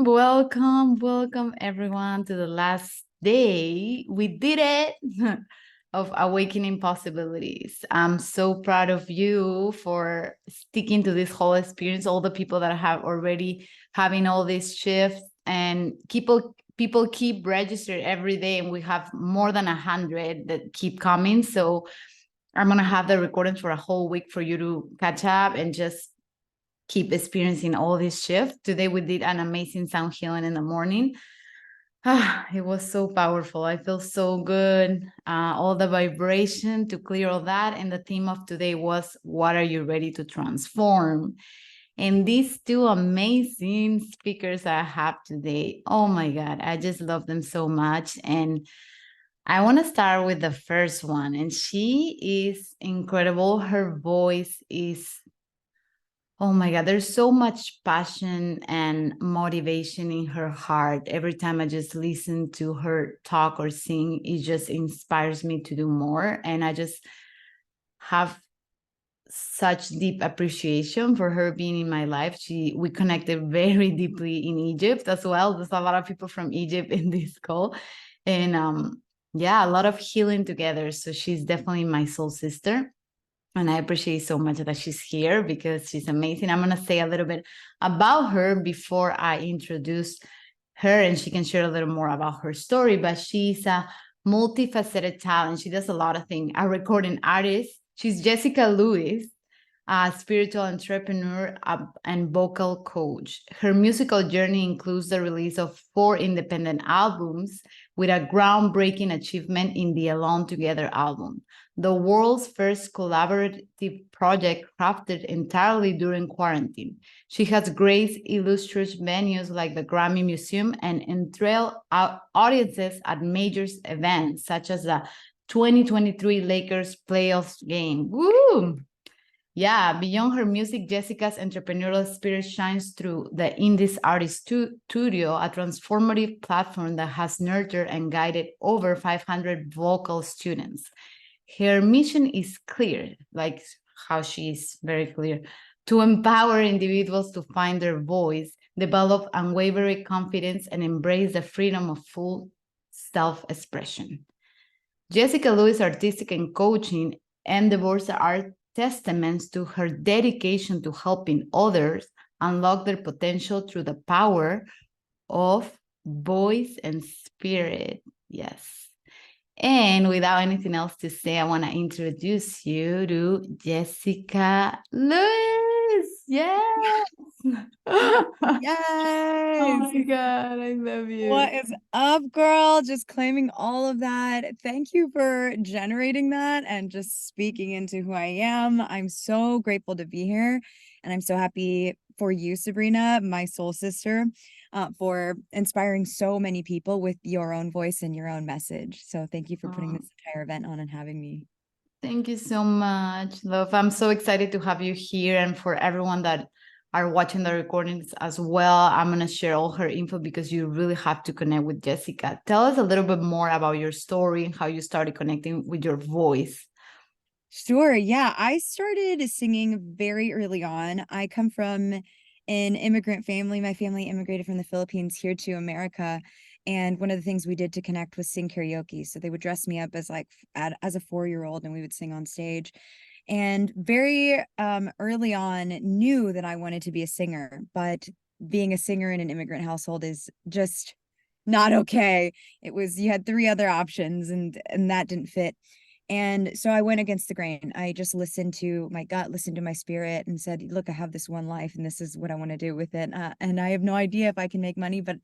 Welcome everyone to the last day. We did it of awakening possibilities. I'm so proud of you for sticking to this whole experience, all the people that have already having all these shifts and people keep registered every day, and we have more than 100 that keep coming. So I'm gonna have the recordings for a whole week for you to catch up and just keep experiencing all this shift. Today we did an amazing sound healing in the morning. It was so powerful. I feel so good. All the vibration to clear all that. And the theme of today was, what are you ready to transform? And these two amazing speakers I have today, oh my God, I just love them so much. And I want to start with the first one. And she is incredible. Her voice is, oh my God, there's so much passion and motivation in her heart. Every time I just listen to her talk or sing, it just inspires me to do more. And I just have such deep appreciation for her being in my life. We connected very deeply in Egypt as well. There's a lot of people from Egypt in this call. And yeah, a lot of healing together. So she's definitely my soul sister. And I appreciate so much that she's here because she's amazing. I'm going to say a little bit about her before I introduce her, and she can share a little more about her story. But she's a multifaceted talent. She does a lot of things. A recording artist. She's Jessica Louise, a spiritual entrepreneur and vocal coach. Her musical journey includes the release of 4 independent albums with a groundbreaking achievement in the Alone Together album, the world's first collaborative project crafted entirely during quarantine. She has graced illustrious venues like the Grammy Museum and enthralled audiences at major events such as the 2023 Lakers playoffs game. Woo! Yeah, beyond her music, Jessica's entrepreneurial spirit shines through the Indies Artist Studio, a transformative platform that has nurtured and guided over 500 vocal students. Her mission is clear, like how she is very clear, to empower individuals to find their voice, develop unwavering confidence, and embrace the freedom of full self-expression. Jessica Lewis' artistic and coaching endeavors are testaments to her dedication to helping others unlock their potential through the power of voice and spirit. Yes. And without anything else to say, I want to introduce you to Jessica Lewis. Yes. Oh Yes. my God, I love you. What is up, girl? Just claiming all of that. Thank you for generating that and just speaking into who I am. I'm so grateful to be here. And I'm so happy for you, Sabrina, my soul sister, for inspiring so many people with your own voice and your own message. So thank you for putting Oh, this entire event on and having me. thank you so much, love. I'm so excited to have you here, and for everyone that are watching the recordings as well. I'm going to share all her info because you really have to connect with Jessica. Tell us a little bit more about your story and how you started connecting with your voice. Sure. Yeah. I started singing very early on. I come from an immigrant family. My family immigrated from the Philippines here to America. And one of the things we did to connect was sing karaoke. So they would dress me up as as a 4-year-old and we would sing on stage. And very early on knew that I wanted to be a singer, but being a singer in an immigrant household is just not okay. It was you had 3 other options and that didn't fit. And so I went against the grain. I just listened to my gut, listened to my spirit, and said, look, I have this one life and this is what I want to do with it. And I have no idea if I can make money, but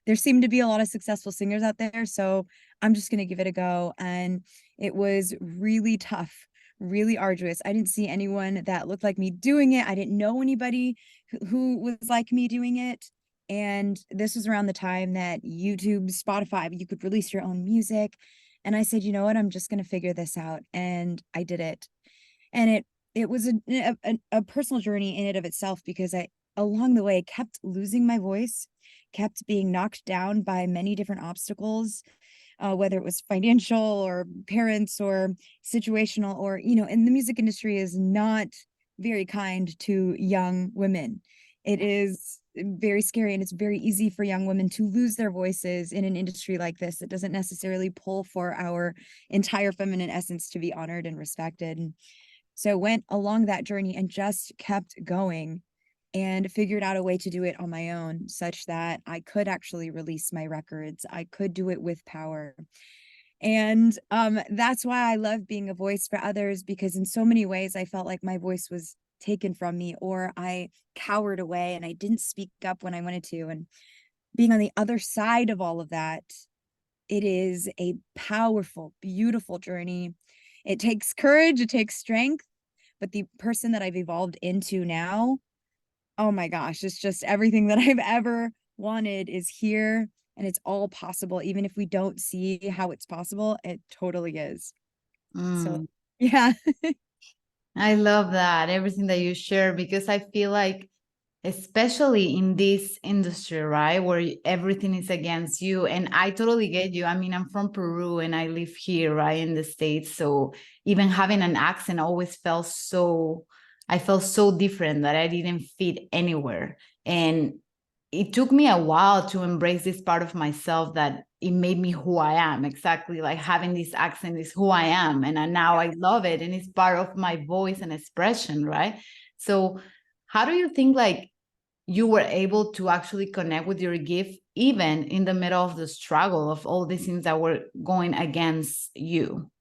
there seem to be a lot of successful singers out there. So I'm just going to give it a go. And it was really tough, really arduous. I didn't see anyone that looked like me doing it. I didn't know anybody who was like me doing it. And this was around the time that YouTube, Spotify, you could release your own music. And I said, you know what, I'm just going to figure this out. And I did it. And it was a personal journey in it of itself because I, along the way, kept losing my voice, kept being knocked down by many different obstacles, whether it was financial or parents or situational or, and the music industry is not very kind to young women. It is very scary, and it's very easy for young women to lose their voices in an industry like this that doesn't necessarily pull for our entire feminine essence to be honored and respected. And so went along that journey and just kept going and figured out a way to do it on my own, such that I could actually release my records. I could do it with power. And that's why I love being a voice for others, because in so many ways I felt like my voice was taken from me, or I cowered away and I didn't speak up when I wanted to. And being on the other side of all of that, it is a powerful, beautiful journey. It takes courage, it takes strength, but the person that I've evolved into now, oh my gosh, it's just everything that I've ever wanted is here, and it's all possible. Even if we don't see how it's possible, it totally is. So, Mm. yeah. I love that, everything that you share, because I feel like, especially in this industry, right, where everything is against you. And I totally get you. I mean, I'm from Peru and I live here, right, in the States. So even having an accent always felt so, I felt so different that I didn't fit anywhere. And it took me a while to embrace this part of myself that it made me who I am. Exactly, like having this accent is who I am. And now I love it. And it's part of my voice and expression, right? So how do you think like you were able to actually connect with your gift even in the middle of the struggle of all these things that were going against you?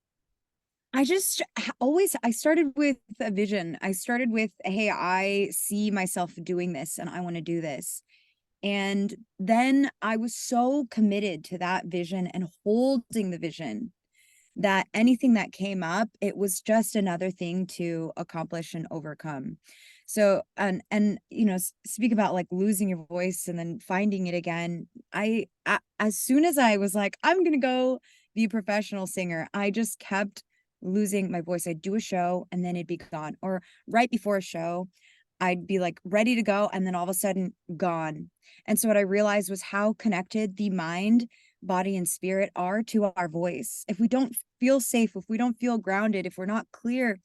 I just always, I started with a vision. I started with, hey, I see myself doing this and I want to do this. And then I was so committed to that vision and holding the vision that anything that came up, it was just another thing to accomplish and overcome. So, and speak about like losing your voice and then finding it again. As soon as I was like, I'm gonna go be a professional singer, I just kept losing my voice. I'd do a show and then it'd be gone. Or right before a show, I'd be like ready to go and then all of a sudden gone. And so what I realized was how connected the mind, body, and spirit are to our voice. If we don't feel safe, if we don't feel grounded, if we're not clear,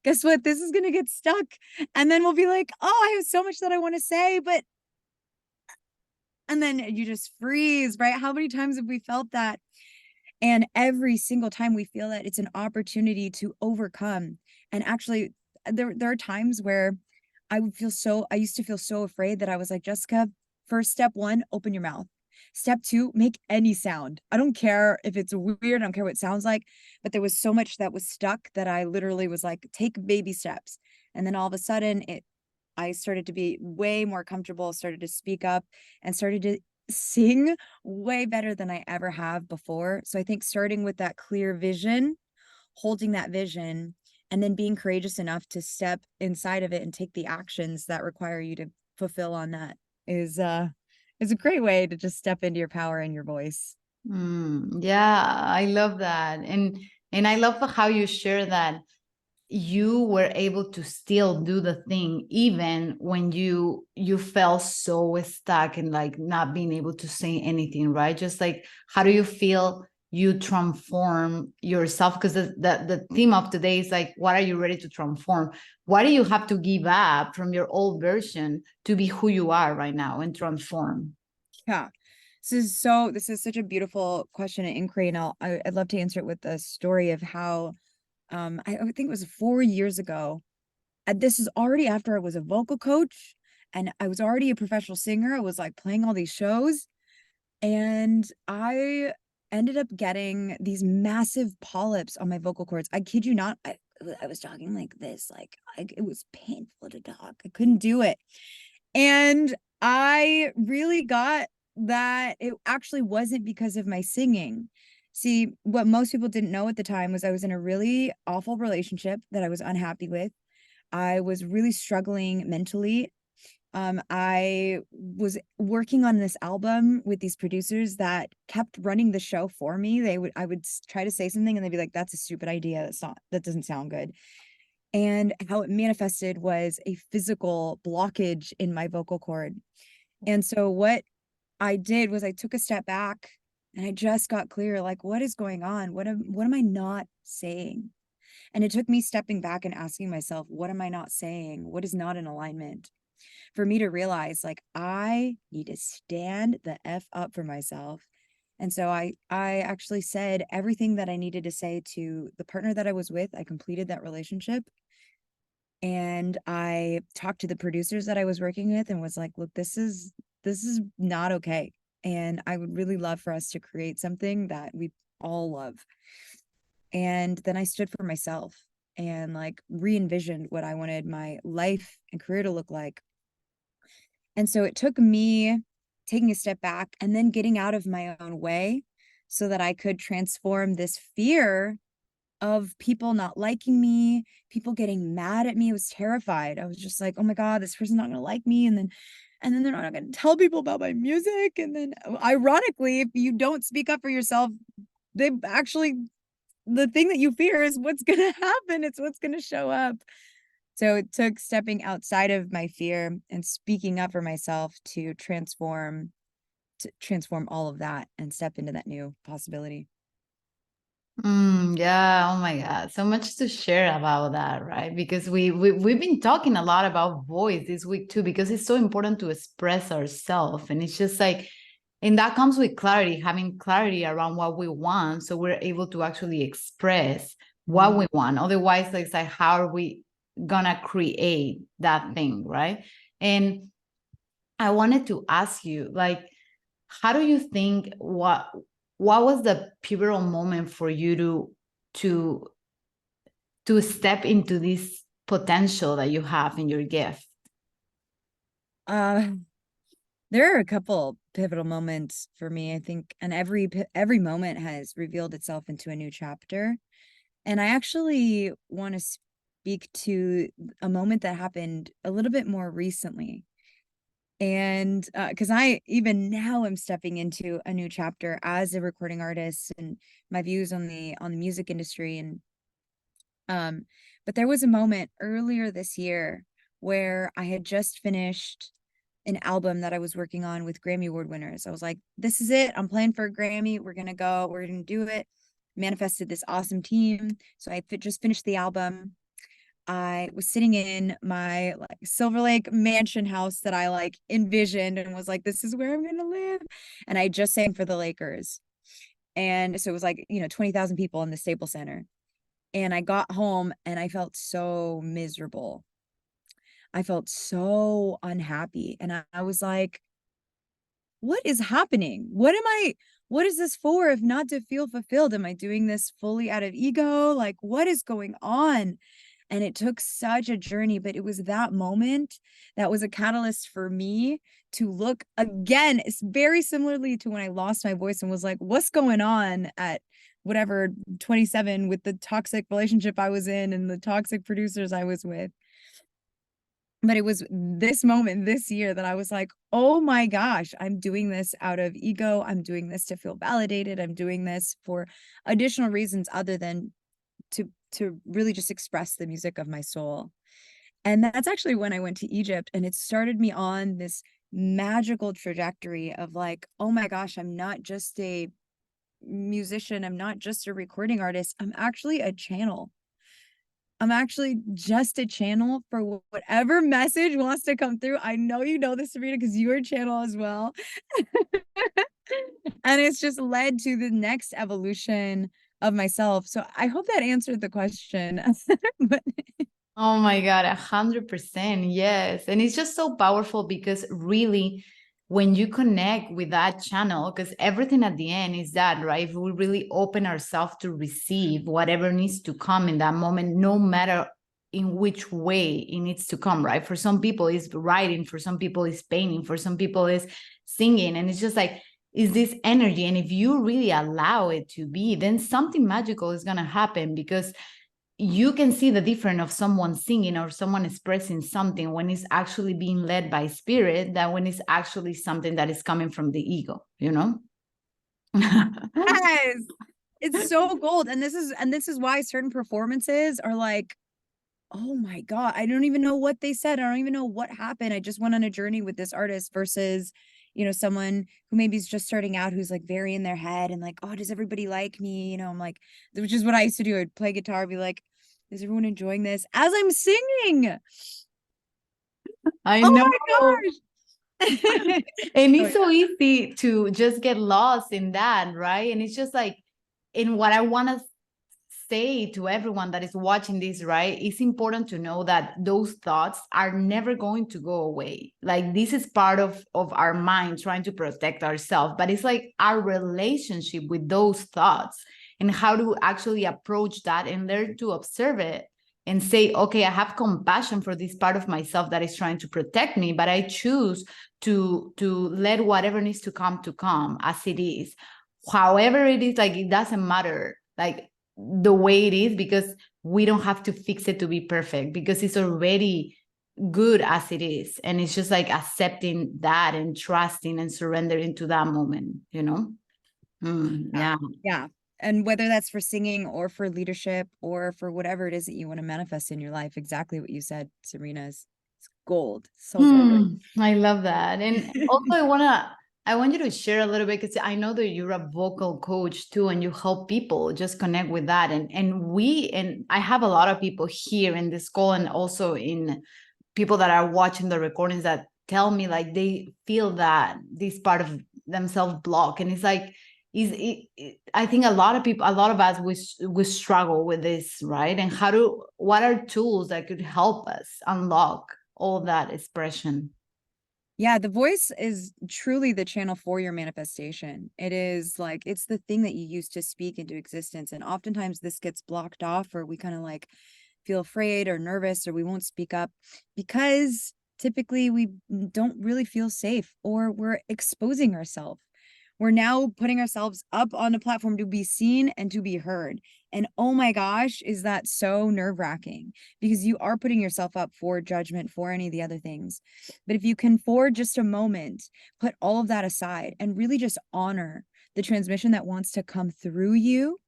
guess what? This is going to get stuck. And then we'll be like, oh, I have so much that I want to say, but, and then you just freeze, right? How many times have we felt that? And every single time we feel that, it's an opportunity to overcome. And actually, there are times where I used to feel so afraid that I was like, Jessica, first step one, open your mouth. Step two, make any sound. I don't care if it's weird, I don't care what it sounds like, but there was so much that was stuck that I literally was like, take baby steps. And then all of a sudden I started to be way more comfortable, started to speak up and started to sing way better than I ever have before. So I think starting with that clear vision, holding that vision, and then being courageous enough to step inside of it and take the actions that require you to fulfill on that is a great way to just step into your power and your voice. Yeah, I love that. And I love how you share that you were able to still do the thing even when you felt so stuck and like not being able to say anything, right? Just like how do you feel you transform yourself? Because the theme of today is like, what are you ready to transform? What do you have to give up from your old version to be who you are right now and transform? Yeah. This is such a beautiful question and inquiry, and I'd love to answer it with a story of how I think it was 4 years ago. And this is already after I was a vocal coach and I was already a professional singer. I was like playing all these shows, and I ended up getting these massive polyps on my vocal cords. I kid you not. I was talking like this, like it was painful to talk. I couldn't do it. And I really got that it actually wasn't because of my singing. See, what most people didn't know at the time was I was in a really awful relationship that I was unhappy with. I was really struggling mentally. I was working on this album with these producers that kept running the show for me. I would try to say something and they'd be like, that's a stupid idea. That doesn't sound good. And how it manifested was a physical blockage in my vocal cord. And so what I did was I took a step back and I just got clear, like, what is going on? What am I not saying? And it took me stepping back and asking myself, what am I not saying? What is not in alignment? for me to realize like I need to stand the F up for myself. And so I actually said everything that I needed to say to the partner that I was with. I completed that relationship. And I talked to the producers that I was working with and was like, look, this is not okay. And I would really love for us to create something that we all love. And then I stood for myself and like re-envisioned what I wanted my life and career to look like. And so it took me taking a step back and then getting out of my own way so that I could transform this fear of people not liking me, people getting mad at me. I was terrified. I was just like, oh my God, this person's not gonna like me. And then they're not gonna tell people about my music. And then ironically, if you don't speak up for yourself, they actually the thing that you fear is what's gonna happen. It's what's gonna show up. So it took stepping outside of my fear and speaking up for myself to transform all of that and step into that new possibility. Yeah, oh my God. So much to share about that, right? Because we've been talking a lot about voice this week too, because it's so important to express ourselves. And it's just like, and that comes with clarity, having clarity around what we want. So we're able to actually express what we want. Otherwise, like, it's like how are we gonna create that thing, right? And I wanted to ask you, like, how do you think what was the pivotal moment for you to to step into this potential that you have in your gift? Uh, there are a couple pivotal moments for me, I think, and every moment has revealed itself into a new chapter. And I actually want to speak to a moment that happened a little bit more recently. And because I even now am stepping into a new chapter as a recording artist and my views on the music industry. And um, but there was a moment earlier this year where I had just finished an album that I was working on with Grammy Award winners. I was like, this is it. I'm playing for a Grammy. We're gonna go. We're gonna do it. Manifested this awesome team. So just finished the album. I was sitting in my like Silver Lake mansion house that I like envisioned and was like, this is where I'm gonna live. And I just sang for the Lakers. And so it was like, 20,000 people in the Staples Center. And I got home and I felt so miserable. I felt so unhappy. And I was like, what is happening? What is this for if not to feel fulfilled? Am I doing this fully out of ego? Like, what is going on? And it took such a journey, but it was that moment that was a catalyst for me to look again. It's very similarly to when I lost my voice and was like, what's going on at whatever 27 with the toxic relationship I was in and the toxic producers I was with. But it was this moment this year that I was like, oh my gosh, I'm doing this out of ego. I'm doing this to feel validated. I'm doing this for additional reasons other than to really just express the music of my soul. And that's actually when I went to Egypt, and it started me on this magical trajectory of like, oh my gosh, I'm not just a musician. I'm not just a recording artist. I'm actually a channel. I'm actually just a channel for whatever message wants to come through. I know you know this, Sabrina, because you're a channel as well. And it's just led to the next evolution of myself. So I hope that answered the question. But Oh my God, 100%. Yes. And it's just so powerful because really, when you connect with that channel, because everything at the end is that, right? If we really open ourselves to receive whatever needs to come in that moment, no matter in which way it needs to come, right? For some people, it's writing, for some people, it's painting, for some people, it's singing. And it's just like, is this energy? And if you really allow it to be, then something magical is going to happen because you can see the difference of someone singing or someone expressing something when it's actually being led by spirit than when it's actually something that is coming from the ego, you know? yes, it's so gold. And this is why certain performances are like, oh my God, I don't even know what they said. I don't even know what happened. I just went on a journey with this artist versus, someone who maybe is just starting out who's like very in their head and like, oh, does everybody like me? I'm like, which is what I used to do. I'd play guitar, be like, is everyone enjoying this as I'm singing? I Oh know. my gosh. And Oh it's so easy to just get lost in that, right? And it's just like, in what I want to say to everyone that is watching this, right? It's important to know that those thoughts are never going to go away. Like, this is part of our mind trying to protect ourselves, but it's like our relationship with those thoughts and how to actually approach that and learn to observe it and say, okay, I have compassion for this part of myself that is trying to protect me, but I choose to let whatever needs to come as it is. However it is, like, it doesn't matter, like, the way it is, because we don't have to fix it to be perfect, because it's already good as it is. And it's just like accepting that and trusting and surrendering to that moment, you know? yeah. Yeah. Yeah. And whether that's for singing or for leadership or for whatever it is that you want to manifest in your life, exactly what you said, Serena, is it's gold. So gold. I love that. And also, I want you to share a little bit, because I know that you're a vocal coach too, and you help people just connect with that. And I have a lot of people here in this call, and also in people that are watching the recordings, that tell me like they feel that this part of themselves block. And it's like, I think a lot of people, a lot of us, we struggle with this, right? And what are tools that could help us unlock all that expression? Yeah, the voice is truly the channel for your manifestation. It is like it's the thing that you use to speak into existence. And oftentimes this gets blocked off, or we kind of like feel afraid or nervous, or we won't speak up because typically we don't really feel safe, or we're exposing ourselves. We're now putting ourselves up on a platform to be seen and to be heard. And oh my gosh, is that so nerve-wracking, because you are putting yourself up for judgment, for any of the other things. But if you can, for just a moment, put all of that aside and really just honor the transmission that wants to come through you,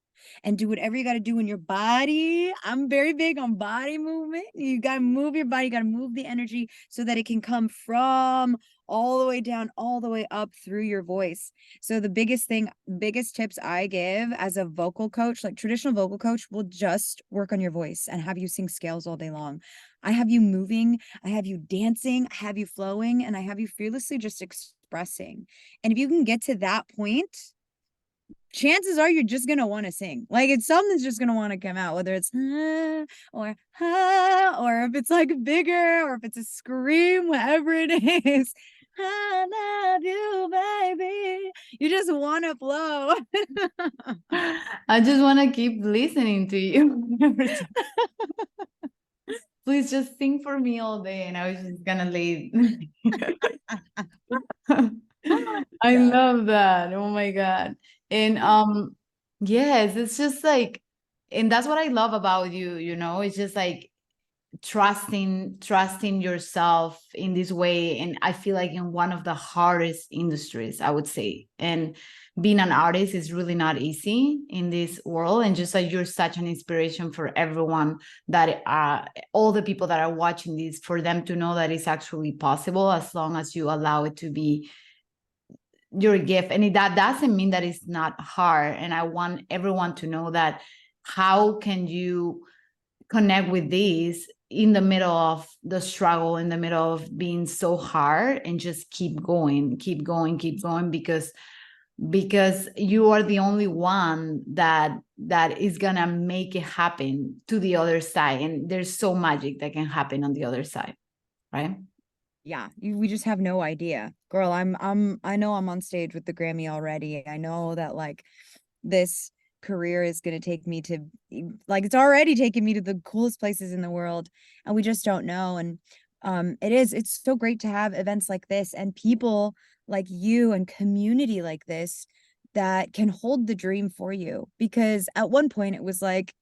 and do whatever you got to do in your body. I'm very big on body movement. You got to move your body, you got to move the energy so that it can come from all the way down, all the way up through your voice. So the biggest tips I give as a vocal coach, like traditional vocal coach, will just work on your voice and have you sing scales all day long. I have you moving, I have you dancing, I have you flowing, and I have you fearlessly just expressing. And if you can get to that point, chances are you're just gonna want to sing. Like, it's something's just gonna want to come out, whether it's or or if it's like bigger, or if it's a scream, whatever it is. I love you, baby. You just want to flow. I just want to keep listening to you. Please just sing for me all day, and I was just gonna leave. I Yeah. love that. Oh my God. And yes, it's just like, and that's what I love about you, you know, it's just like trusting yourself in this way. And I feel like in one of the hardest industries, I would say. And being an artist is really not easy in this world. And just like, you're such an inspiration for everyone, that all the people that are watching this, for them to know that it's actually possible, as long as you allow it to be your gift. And that doesn't mean that it's not hard. And I want everyone to know that, how can you connect with this in the middle of the struggle, in the middle of being so hard, and just keep going, keep going, keep going, because you are the only one that is gonna make it happen to the other side. And there's so magic that can happen on the other side, right? Yeah, we just have no idea. Girl, I know I'm on stage with the Grammy already. I know that like this career is going to take me to like it's already taken me to the coolest places in the world, and we just don't know. And it's so great to have events like this and people like you and community like this that can hold the dream for you, because at one point it was like,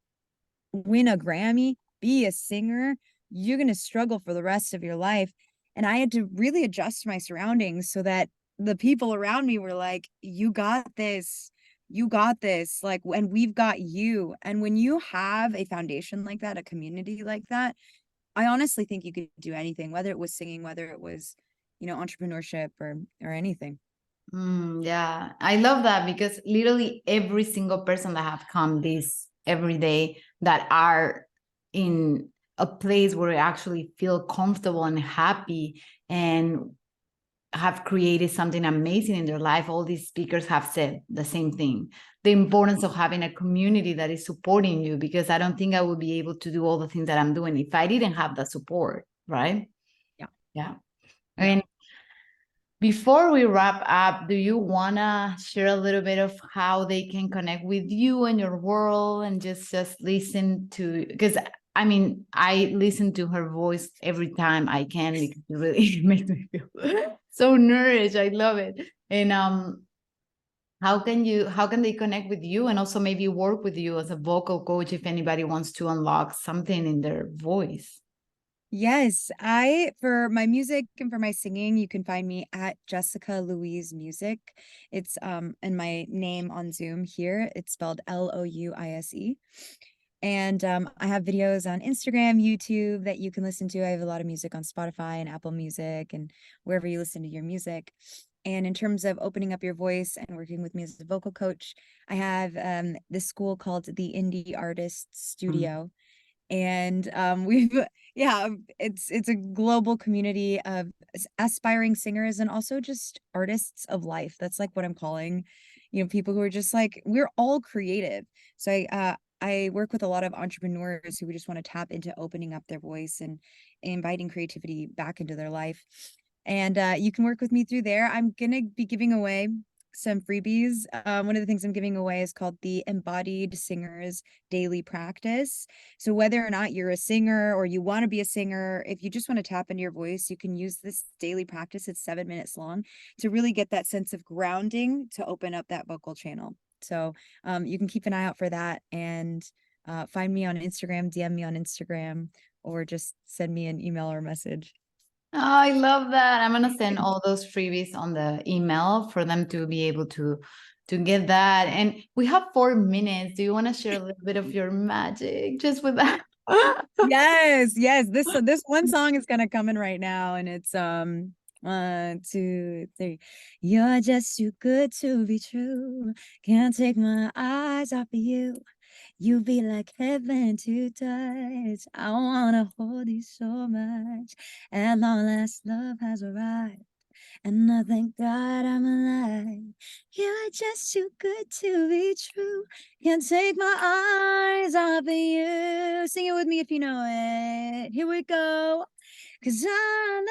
win a Grammy, be a singer, you're going to struggle for the rest of your life. And I had to really adjust my surroundings so that the people around me were like, you got this. You got this. Like, and we've got you. And when you have a foundation like that, a community like that, I honestly think you could do anything, whether it was singing, whether it was, entrepreneurship or anything. Yeah, I love that, because literally every single person that have come this every day, that are in a place where they actually feel comfortable and happy and have created something amazing in their life. All these speakers have said the same thing, the importance of having a community that is supporting you, because I don't think I would be able to do all the things that I'm doing if I didn't have the support, right? Yeah. Yeah. Yeah. And before we wrap up, do you want to share a little bit of how they can connect with you and your world, and just listen to, because I mean, I listen to her voice every time I can because it really makes me feel so nourished. I love it. And how can they connect with you, and also maybe work with you as a vocal coach if anybody wants to unlock something in their voice? Yes, for my music and for my singing, you can find me at Jessica Louise Music. It's and my name on Zoom here, it's spelled Louise. And I have videos on Instagram, YouTube that you can listen to. I have a lot of music on Spotify and Apple Music and wherever you listen to your music. And in terms of opening up your voice and working with me as a vocal coach, I have this school called the Indie Artist Studio, and we've yeah, it's a global community of aspiring singers and also just artists of life. That's like what I'm calling, people who are just like, we're all creative. So I work with a lot of entrepreneurs who just want to tap into opening up their voice and inviting creativity back into their life. And you can work with me through there. I'm gonna be giving away some freebies. One of the things I'm giving away is called the Embodied Singers Daily Practice. So whether or not you're a singer or you want to be a singer, if you just want to tap into your voice, you can use this daily practice. It's 7 minutes long to really get that sense of grounding to open up that vocal channel. So you can keep an eye out for that, and find me on Instagram, DM me on Instagram, or just send me an email or message. Oh, I love that. I'm gonna send all those freebies on the email for them to be able to get that. And we have 4 minutes. Do you want to share a little bit of your magic just with that? Yes, yes. This one song is gonna come in right now, and it's 1, 2, 3. You're just too good to be true. Can't take my eyes off of you. You be like heaven to touch. I wanna hold you so much. At long last, love has arrived. And I thank God I'm alive. You're just too good to be true. Can't take my eyes off of you. Sing it with me if you know it. Here we go. 'Cause I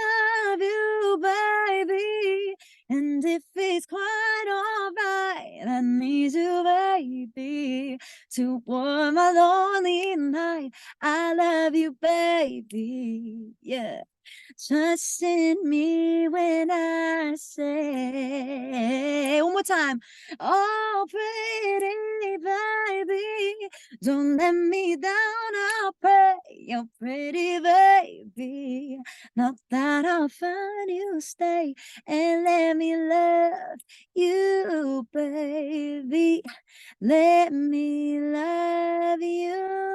love you, baby. And if it's quite alright, I need you, baby, to warm my lonely night. I love you, baby. Yeah. Trust in me when I say, one more time. Oh, pretty baby, don't let me down. I'll pray, oh, pretty baby. Not that often you stay and let me love you, baby. Let me love you.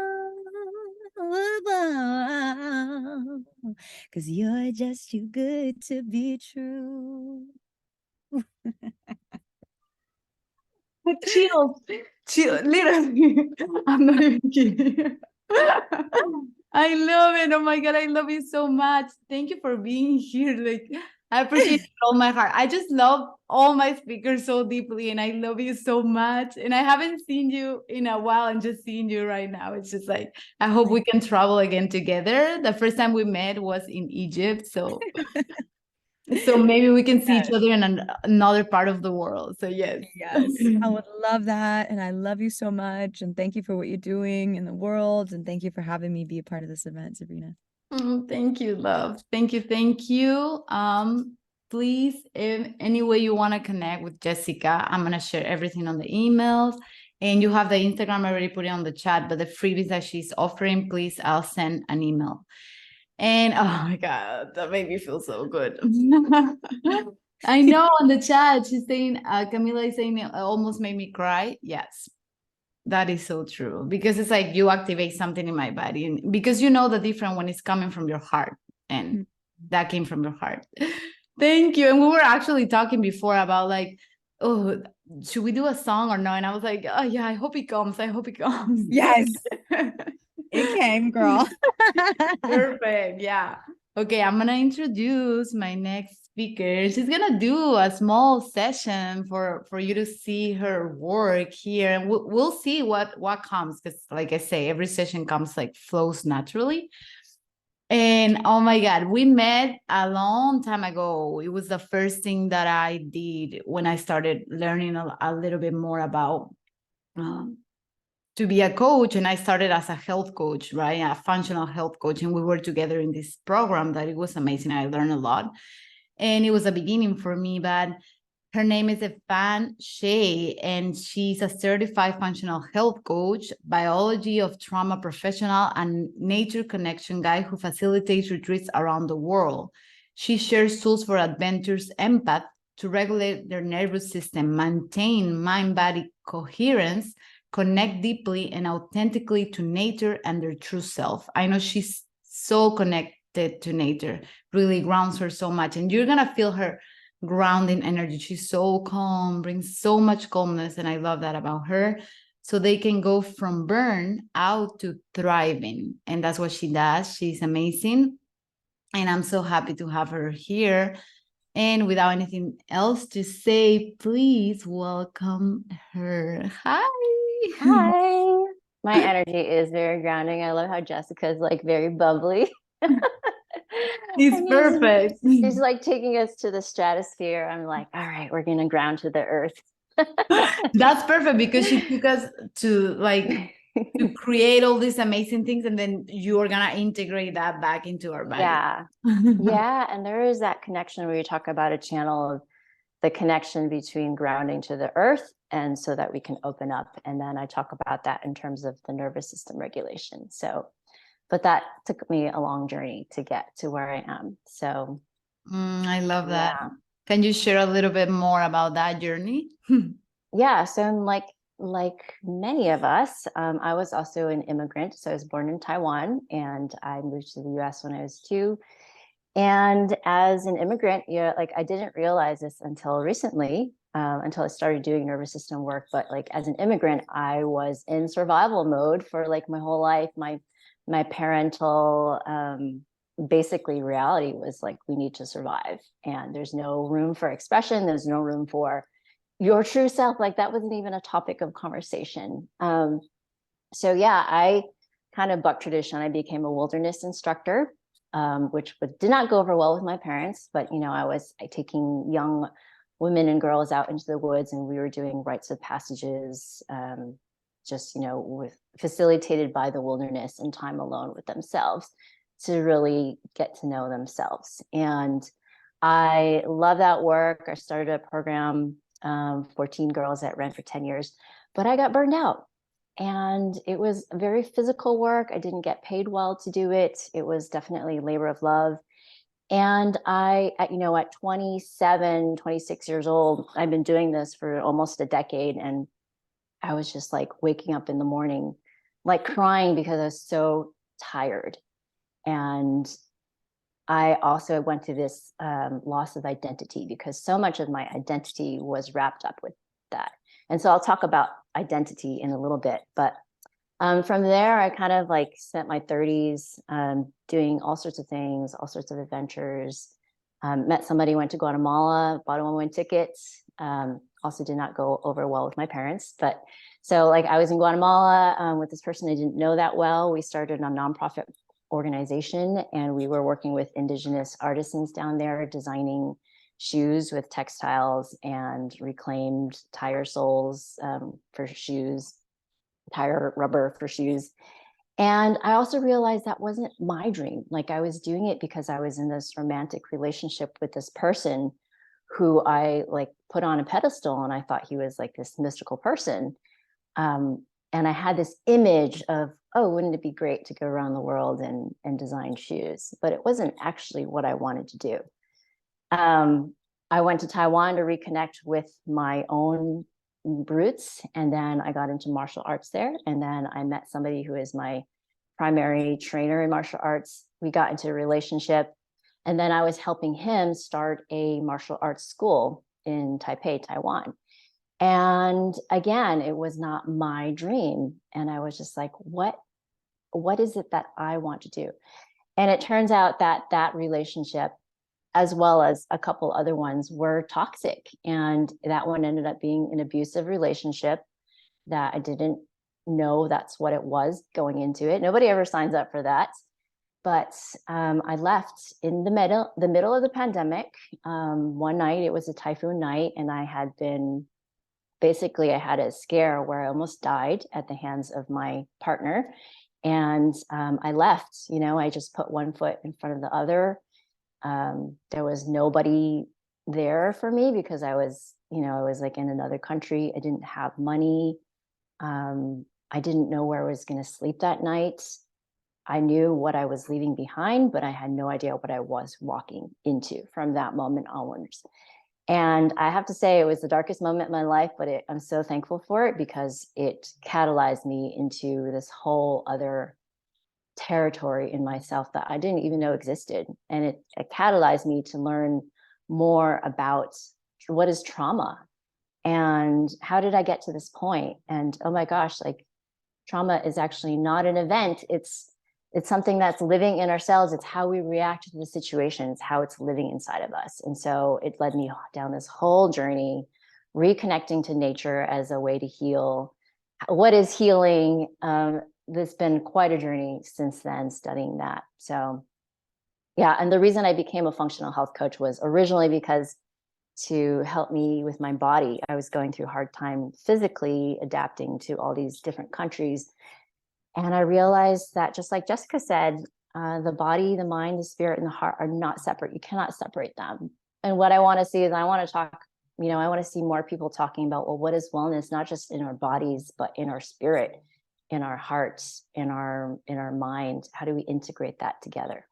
'Cause you're just too good to be true. Chills, chill, literally. I'm not even kidding. I love it. Oh my God, I love you so much. Thank you for being here. Like, I appreciate it with all my heart. I just love all my speakers so deeply, and I love you so much. And I haven't seen you in a while, and just seeing you right now, it's just like, I hope we can travel again together. The first time we met was in Egypt, so maybe we can see each Yes. other in another part of the world. So yes. Yes, I would love that. And I love you so much. And thank you for what you're doing in the world. And thank you for having me be a part of this event, Sabrina. Thank you, love. Thank you. Thank you. Please, if any way you want to connect with Jessica, I'm gonna share everything on the emails. And you have the Instagram, I already put it on the chat, but the freebies that she's offering, please, I'll send an email. And oh my God, that made me feel so good. I know on the chat, she's saying, Camila is saying it almost made me cry. Yes, that is so true, because it's like you activate something in my body, and because you know the difference when it's coming from your heart, and that came from your heart. Thank you. And we were actually talking before about like, oh, should we do a song or no? And I was like, oh yeah, I hope it comes. I hope it comes. Yes. It came, girl. Perfect. Yeah. Okay, I'm gonna introduce my next speaker. She's gonna do a small session for you to see her work here, and we'll see what comes. Because, like I say, every session comes like flows naturally. And oh my God, we met a long time ago. It was the first thing that I did when I started learning a little bit more about um, to be a coach. And I started as a health coach, right? A functional health coach. And we were together in this program that it was amazing. I learned a lot. And it was a beginning for me, but her name is Evan Shea, and she's a certified functional health coach, biology of trauma professional, and nature connection guy who facilitates retreats around the world. She shares tools for adventurous empath to regulate their nervous system, maintain mind-body coherence, connect deeply and authentically to nature and their true self. I know she's so connected to nature, really grounds her so much, and you're gonna feel her grounding energy. She's so calm, brings so much calmness, and I love that about her. So they can go from burn out to thriving, and that's what she does. She's amazing, and I'm so happy to have her here. And without anything else to say, please welcome her. Hi. Hi. My energy is very grounding. I love how Jessica's like very bubbly. It's And perfect. she's like taking us to the stratosphere. I'm like, all right, we're gonna ground to the earth. That's perfect because she took us to to create all these amazing things, and then you are gonna integrate that back into our body. Yeah. Yeah. And there is that connection where you talk about a channel of the connection between grounding to the earth, and so that we can open up. And then I talk about that in terms of the nervous system regulation. So, but that took me a long journey to get to where I am. So I love that. yeah. Can you share a little bit more about that journey? Yeah. So like many of us, I was also an immigrant. So I was born in Taiwan and I moved to the US when I was 2. And as an immigrant, yeah, like I didn't realize this until recently, until I started doing nervous system work. But like as an immigrant, I was in survival mode for like my whole life. My parental basically reality was like, we need to survive, and there's no room for expression. There's no room for your true self. Like that wasn't even a topic of conversation. So yeah, I kind of bucked tradition. I became a wilderness instructor, which did not go over well with my parents. But you know, I was taking young women and girls out into the woods, and we were doing rites of passages, just with facilitated by the wilderness and time alone with themselves to really get to know themselves. And I love that work. I started a program, 14 girls that ran for 10 years, but I got burned out. And it was very physical work. I didn't get paid well to do it. It was definitely labor of love. And at 27, 26 years old, I've been doing this for almost a decade. And I was just like waking up in the morning, like crying because I was so tired. And I also went through this loss of identity because so much of my identity was wrapped up with that. And so I'll talk about identity in a little bit. But from there, I kind of like spent my 30s doing all sorts of things, all sorts of adventures. Met somebody, went to Guatemala, bought a one-way ticket. Also did not go over well with my parents. But so like I was in Guatemala with this person I didn't know that well. We started a nonprofit organization, and we were working with indigenous artisans down there, designing shoes with textiles and reclaimed tire soles for shoes, tire rubber for shoes. And I also realized that wasn't my dream. Like I was doing it because I was in this romantic relationship with this person who I like put on a pedestal, and I thought he was like this mystical person. And I had this image of, oh, wouldn't it be great to go around the world and design shoes? But it wasn't actually what I wanted to do. I went to Taiwan to reconnect with my own roots. And then I got into martial arts there. And then I met somebody who is my primary trainer in martial arts. We got into a relationship. And then I was helping him start a martial arts school in Taipei, Taiwan. And again, it was not my dream. And I was just like, what what is it that I want to do? And it turns out that that relationship, as well as a couple other ones, were toxic. And that one ended up being an abusive relationship that I didn't know that's what it was going into it. Nobody ever signs up for that. But I left in the middle of the pandemic. One night, it was a typhoon night, and I had a scare where I almost died at the hands of my partner. And I left, I just put one foot in front of the other. There was nobody there for me because I was like in another country. I didn't have money. I didn't know where I was going to sleep that night. I knew what I was leaving behind, but I had no idea what I was walking into from that moment onwards. And I have to say, it was the darkest moment in my life, but I'm so thankful for it because it catalyzed me into this whole other territory in myself that I didn't even know existed. And it catalyzed me to learn more about what is trauma and how did I get to this point? And oh my gosh, like trauma is actually not an event. It's something that's living in ourselves. It's how we react to the situation. It's how it's living inside of us. And so it led me down this whole journey, reconnecting to nature as a way to heal. What is healing? There's been quite a journey since then studying that. So yeah, and the reason I became a functional health coach was originally because to help me with my body. I was going through a hard time physically adapting to all these different countries. And I realized that, just like Jessica said, the body, the mind, the spirit, and the heart are not separate. You cannot separate them. And what I want to see is I want to see more people talking about, well, what is wellness, not just in our bodies, but in our spirit, in our hearts, in our mind. How do we integrate that together?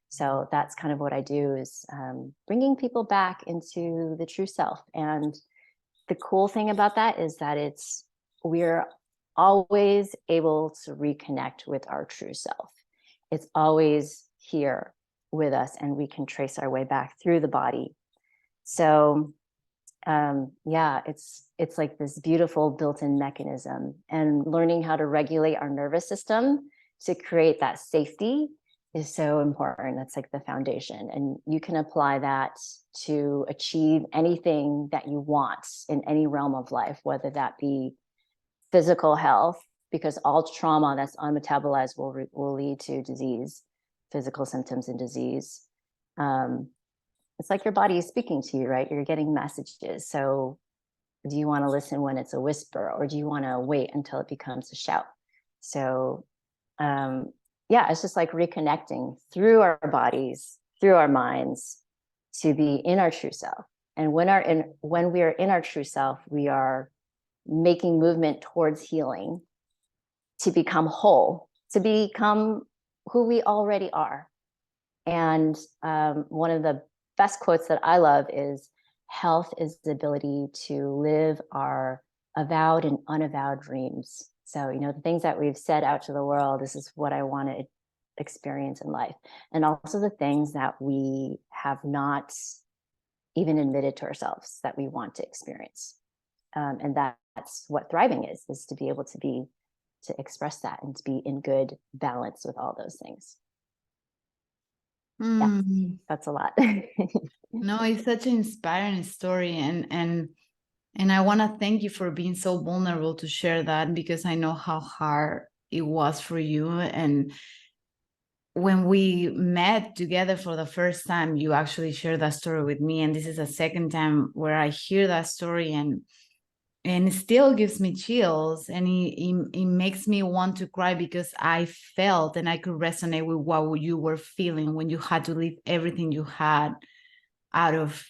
So that's kind of what I do, is bringing people back into the true self. And the cool thing about that is that we're always able to reconnect with our true self. It's always here with us, and we can trace our way back through the body. So yeah, it's like this beautiful built-in mechanism, and learning how to regulate our nervous system to create that safety is so important. That's like the foundation. And you can apply that to achieve anything that you want in any realm of life, whether that be physical health, because all trauma that's unmetabolized will lead to disease, physical symptoms and disease. It's like your body is speaking to you, right? You're getting messages. So do you want to listen when it's a whisper, or do you want to wait until it becomes a shout? So yeah, it's just like reconnecting through our bodies, through our minds, to be in our true self. And when we are in our true self, we are making movement towards healing, to become whole, to become who we already are. And one of the best quotes that I love is, health is the ability to live our avowed and unavowed dreams. So, the things that we've said out to the world, this is what I want to experience in life. And also the things that we have not even admitted to ourselves that we want to experience. And that's what thriving is to be able to express that and to be in good balance with all those things. Yeah, that's a lot. No, it's such an inspiring story, and I want to thank you for being so vulnerable to share that, because I know how hard it was for you. And when we met together for the first time, you actually shared that story with me, and this is the second time where I hear that story, and it still gives me chills, and it makes me want to cry, because I felt and I could resonate with what you were feeling when you had to leave everything you had out of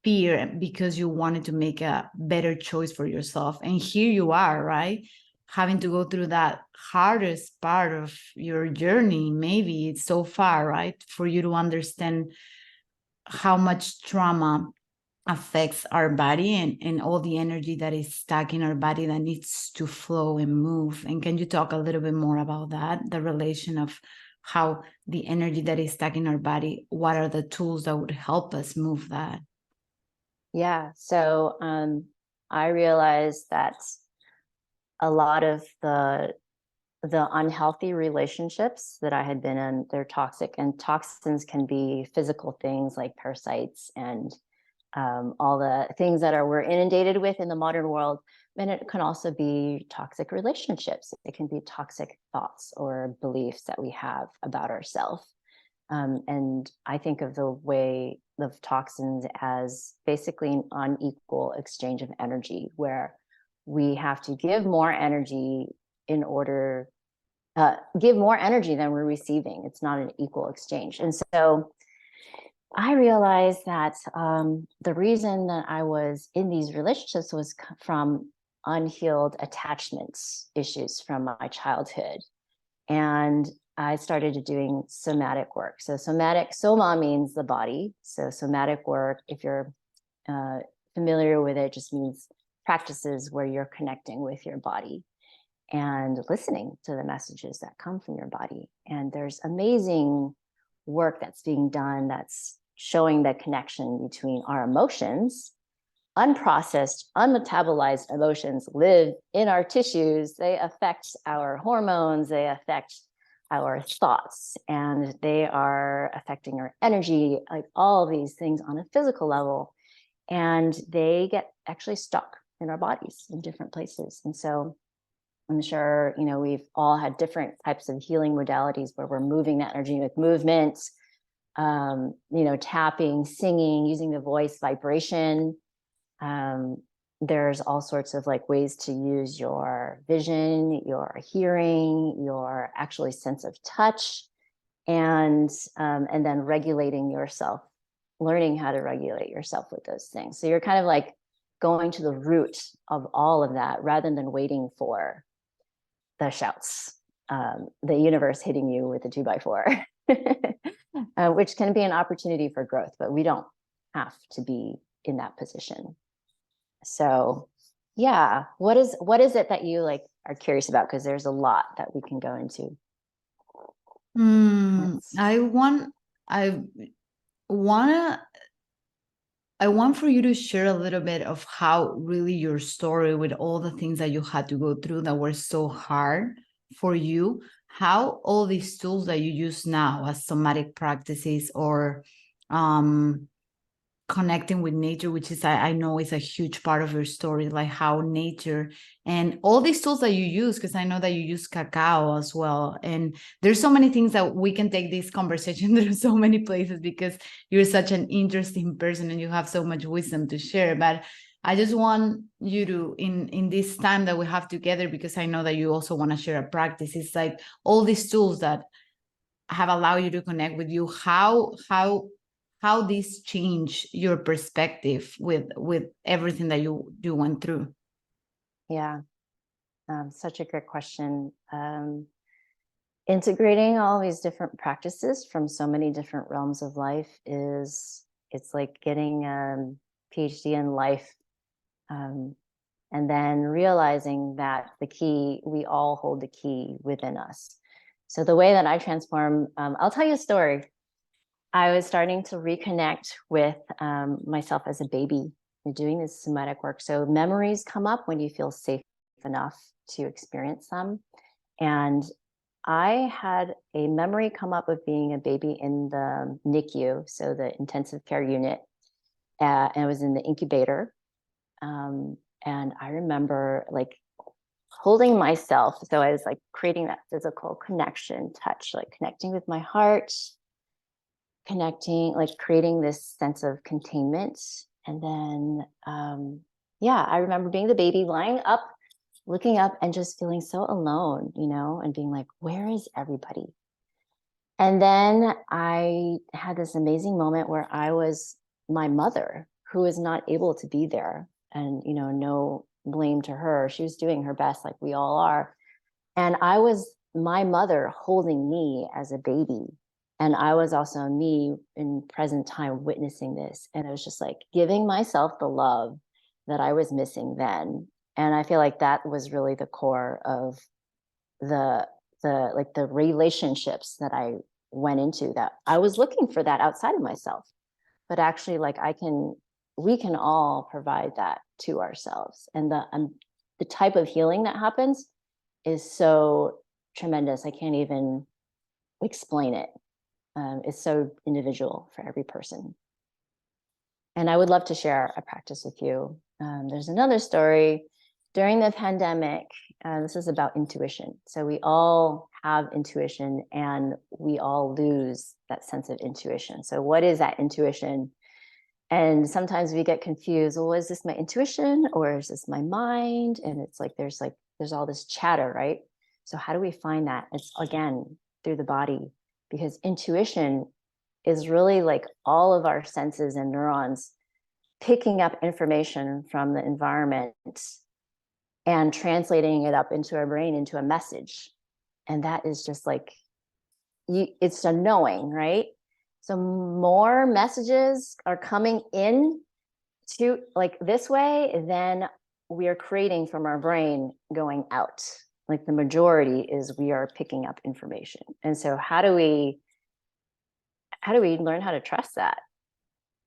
fear because you wanted to make a better choice for yourself. And here you are, right? Having to go through that hardest part of your journey, maybe it's so far, right? For you to understand how much trauma affects our body, and all the energy that is stuck in our body that needs to flow and move. And can you talk a little bit more about that, the relation of how the energy that is stuck in our body, what are the tools that would help us move that? Yeah. So I realized that a lot of the the unhealthy relationships that I had been in, they're toxic, and toxins can be physical things like parasites and all the things that we're inundated with in the modern world. And it can also be toxic relationships. It can be toxic thoughts or beliefs that we have about ourselves. And I think of the way of toxins as basically an unequal exchange of energy, where we have to give more energy in order give more energy than we're receiving. It's not an equal exchange. And so I realized that the reason that I was in these relationships was from unhealed attachments issues from my childhood. And I started doing somatic work. So soma means the body. So somatic work, if you're familiar with it, just means practices where you're connecting with your body and listening to the messages that come from your body. And there's amazing work that's being done that's showing the connection between our emotions. Unprocessed, unmetabolized emotions live in our tissues. They affect our hormones, they affect our thoughts, and they are affecting our energy, like all these things on a physical level. And they get actually stuck in our bodies in different places. And so I'm sure, we've all had different types of healing modalities where we're moving that energy with movement, tapping, singing, using the voice, vibration. There's all sorts of like ways to use your vision, your hearing, your actually sense of touch, and then regulating yourself, learning how to regulate yourself with those things. So you're kind of like going to the root of all of that rather than waiting for the shouts, the universe hitting you with a 2x4, which can be an opportunity for growth, but we don't have to be in that position. So yeah, what is it that you like are curious about? Because there's a lot that we can go into. I want for you to share a little bit of how really your story with all the things that you had to go through that were so hard for you, how all these tools that you use now as somatic practices or connecting with nature, which is I know is a huge part of your story, like how nature and all these tools that you use, because I know that you use cacao as well. And there's so many things that we can take this conversation. There's so many places because you're such an interesting person and you have so much wisdom to share. But I just want you to, in this time that we have together, because I know that you also want to share a practice, it's like all these tools that have allowed you to connect with you, how this changed your perspective with everything that you went through. Yeah, such a great question. Integrating all these different practices from so many different realms of life it's like getting a PhD in life, and then realizing that we all hold the key within us. So the way that I transform, I'll tell you a story. I was starting to reconnect with myself as a baby and doing this somatic work. So memories come up when you feel safe enough to experience them. And I had a memory come up of being a baby in the NICU, so the intensive care unit, and I was in the incubator. And I remember like holding myself. So I was like creating that physical connection, touch, like connecting with my heart, connecting, like creating this sense of containment. And then, I remember being the baby lying up, looking up and just feeling so alone, and being like, where is everybody? And then I had this amazing moment where I was my mother who was not able to be there, and, no blame to her. She was doing her best, like we all are. And I was my mother holding me as a baby. And I was also me in present time witnessing this. And it was just like giving myself the love that I was missing then. And I feel like that was really the core of the relationships that I went into, that I was looking for that outside of myself. But actually, like we can all provide that to ourselves. And the type of healing that happens is so tremendous. I can't even explain it. It's so individual for every person. And I would love to share a practice with you. There's another story during the pandemic. This is about intuition. So we all have intuition and we all lose that sense of intuition. So what is that intuition? And sometimes we get confused. Well, is this my intuition or is this my mind? And it's like there's all this chatter, right? So how do we find that? It's again through the body, because intuition is really like all of our senses and neurons picking up information from the environment and translating it up into our brain into a message. And that is just like, it's a knowing, right? So more messages are coming in to like this way than we are creating from our brain going out. Like the majority is we are picking up information. And so how do we learn how to trust that?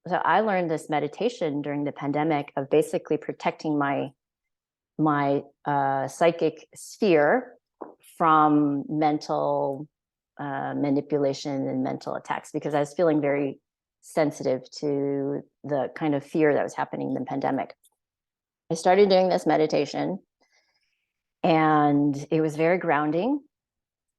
So I learned this meditation during the pandemic of basically protecting my psychic sphere from mental manipulation and mental attacks, because I was feeling very sensitive to the kind of fear that was happening in the pandemic. I started doing this meditation and it was very grounding.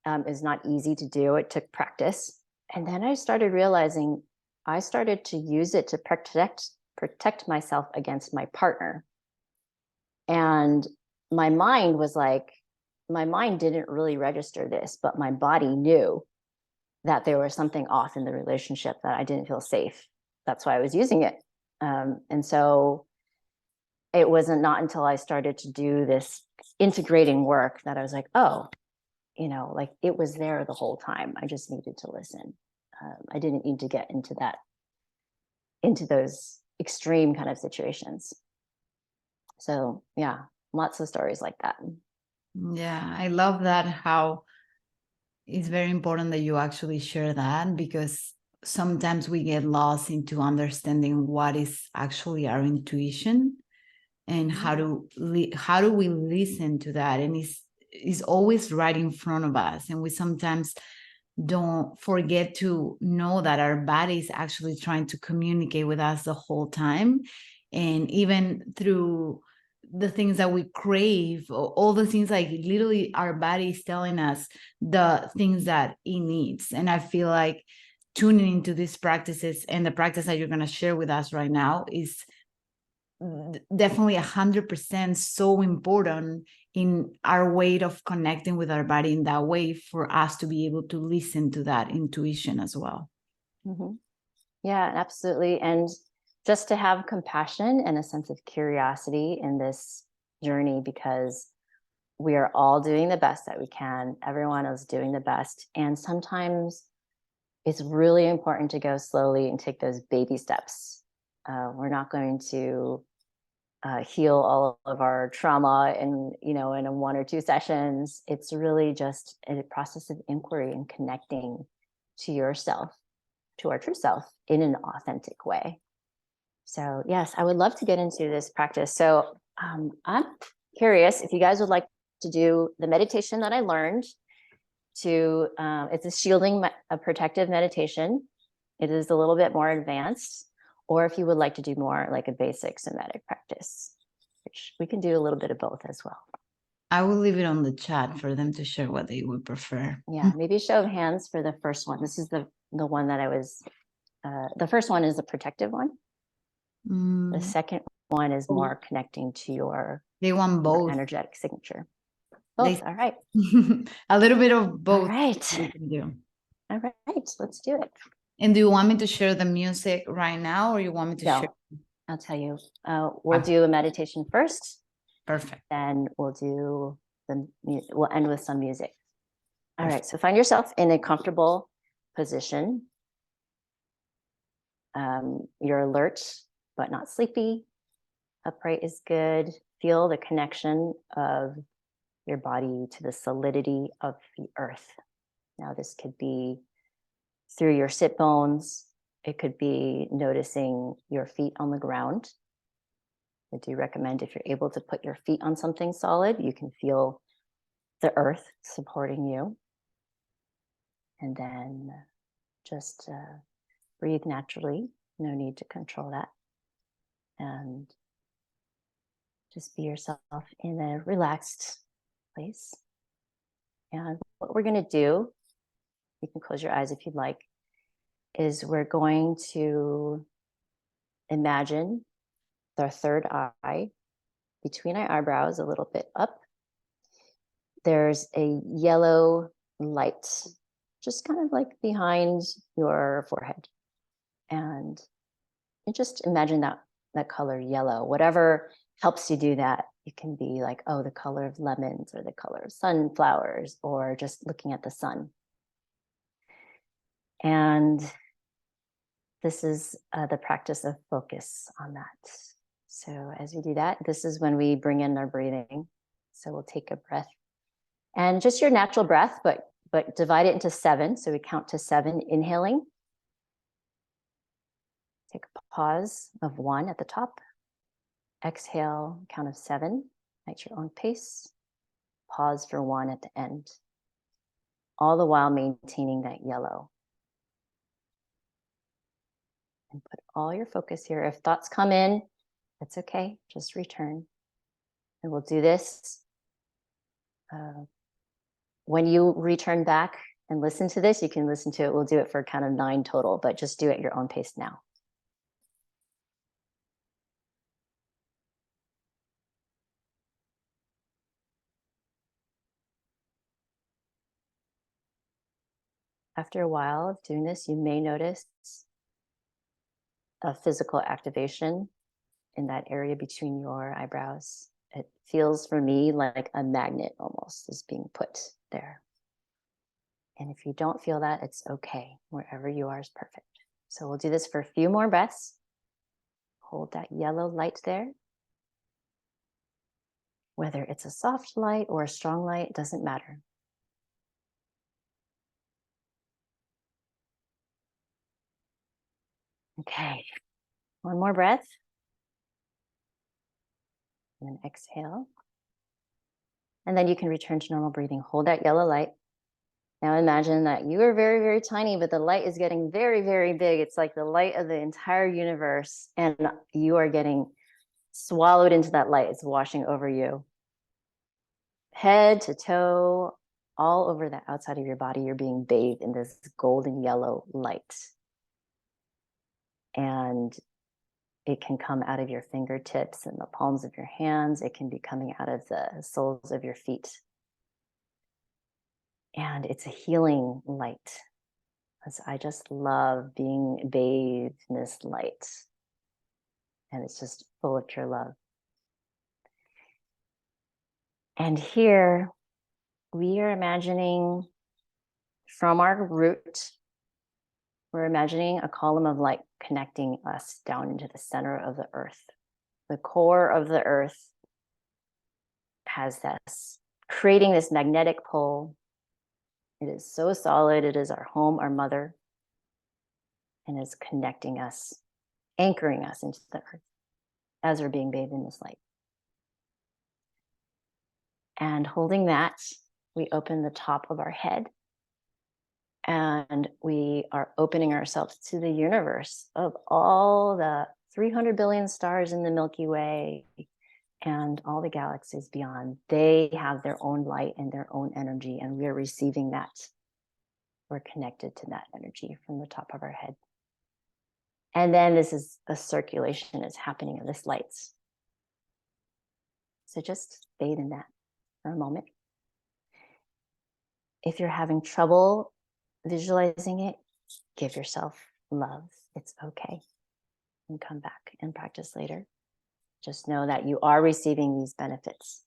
It's not easy to do. It took practice. And then I started realizing I started to use it to protect myself against my partner. And my mind didn't really register this, but my body knew that there was something off in the relationship, that I didn't feel safe. That's why I was using it. And so it wasn't not until I started to do this integrating work that I was like, oh, like it was there the whole time. I just needed to listen. I didn't need to get into those extreme kind of situations. So yeah, lots of stories like that. Yeah, I love that, how it's very important that you actually share that, because sometimes we get lost into understanding what is actually our intuition and how do we listen to that, and it's always right in front of us, and we sometimes don't forget to know that our body is actually trying to communicate with us the whole time. And even through the things that we crave, all the things, like literally our body is telling us the things that it needs. And I feel like tuning into these practices, and the practice that you're going to share with us right now, is definitely 100% so important in our way of connecting with our body in that way, for us to be able to listen to that intuition as well. Mm-hmm. Yeah, absolutely. And just to have compassion and a sense of curiosity in this journey, because we are all doing the best that we can. Everyone is doing the best. And sometimes it's really important to go slowly and take those baby steps. We're not going to heal all of our trauma in 1 or 2 sessions. It's really just a process of inquiry and connecting to yourself, to our true self, in an authentic way. So yes, I would love to get into this practice. So I'm curious if you guys would like to do the meditation that I learned. It's a shielding, a protective meditation. It is a little bit more advanced. Or if you would like to do more like a basic somatic practice, which we can do a little bit of both as well. I will leave it on the chat for them to share what they would prefer. Yeah, maybe a show of hands for the first one. This is the one that I was, the first one is the protective one. The second one is more connecting to your, they want both. Energetic signature. Both, all right. A little bit of both. All right. We can do. All right, let's do it. And do you want me to share the music right now, or you want me to share? I'll tell you. We'll do a meditation first. Perfect. Then we'll end with some music. All right, so find yourself in a comfortable position. You're alert, but not sleepy. Upright is good. Feel the connection of your body to the solidity of the earth. Now, this could be through your sit bones. It could be noticing your feet on the ground. I do recommend, if you're able to put your feet on something solid, you can feel the earth supporting you. And then just breathe naturally. No need to control that. And just be yourself in a relaxed place. And what we're going to do, you can close your eyes if you'd like, is we're going to imagine our third eye between our eyebrows, a little bit up. There's a yellow light, just kind of like behind your forehead. And just imagine that color yellow, whatever helps you do that. It can be like, oh, the color of lemons or the color of sunflowers or just looking at the sun. And this is the practice of focus on that. So as we do that, this is when we bring in our breathing. So we'll take a breath and just your natural breath, but divide it into 7. So we count to 7, inhaling. Take a pause of 1 at the top. Exhale, count of 7 at your own pace. Pause for 1 at the end. All the while maintaining that yellow. And put all your focus here. If thoughts come in, that's okay. Just return. And we'll do this. When you return back and listen to this, you can listen to it. We'll do it for kind of 9 total, but just do it at your own pace now. After a while of doing this, you may notice a physical activation in that area between your eyebrows. It feels for me like a magnet almost is being put there. And if you don't feel that, it's okay. Wherever you are is perfect. So we'll do this for a few more breaths. Hold that yellow light there. Whether it's a soft light or a strong light, doesn't matter. Okay, one more breath. And then exhale. And then you can return to normal breathing. Hold that yellow light. Now imagine that you are very, very tiny, but the light is getting very, very big. It's like the light of the entire universe, and you are getting swallowed into that light. It's washing over you. Head to toe, all over the outside of your body, you're being bathed in this golden yellow light. And it can come out of your fingertips and the palms of your hands. It can be coming out of the soles of your feet. And it's a healing light. Because I just love being bathed in this light. And it's just full of pure love. And here we are imagining from our root, we're imagining a column of light connecting us down into the center of the earth. The core of the earth has this, creating this magnetic pole. It is so solid. It is our home, our mother, and it's connecting us, anchoring us into the earth as we're being bathed in this light. And holding that, we open the top of our head and we are opening ourselves to the universe of all the 300 billion stars in the Milky Way and all the galaxies beyond. They have their own light and their own energy, and we're receiving that. We're connected to that energy from the top of our head. And then this is a circulation is happening of this light. So just bathe in that for a moment. If you're having trouble visualizing it, give yourself love. It's okay. And come back and practice later. Just know that you are receiving these benefits.